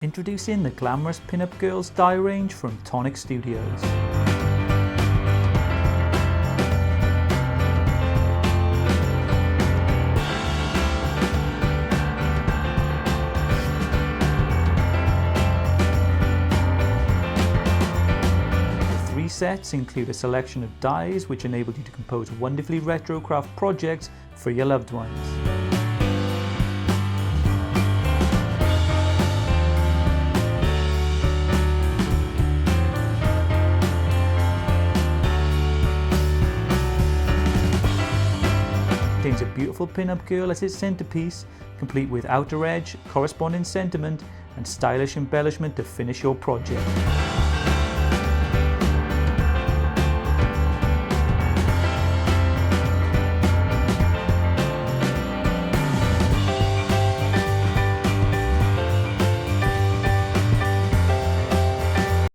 Introducing the Glamorous Pin-Up Girls dye range from Tonic Studios. The three sets include a selection of dyes which enable you to compose wonderfully retro craft projects for your loved ones. Contains a beautiful pin-up girl as its centerpiece, complete with outer edge, corresponding sentiment and stylish embellishment to finish your project.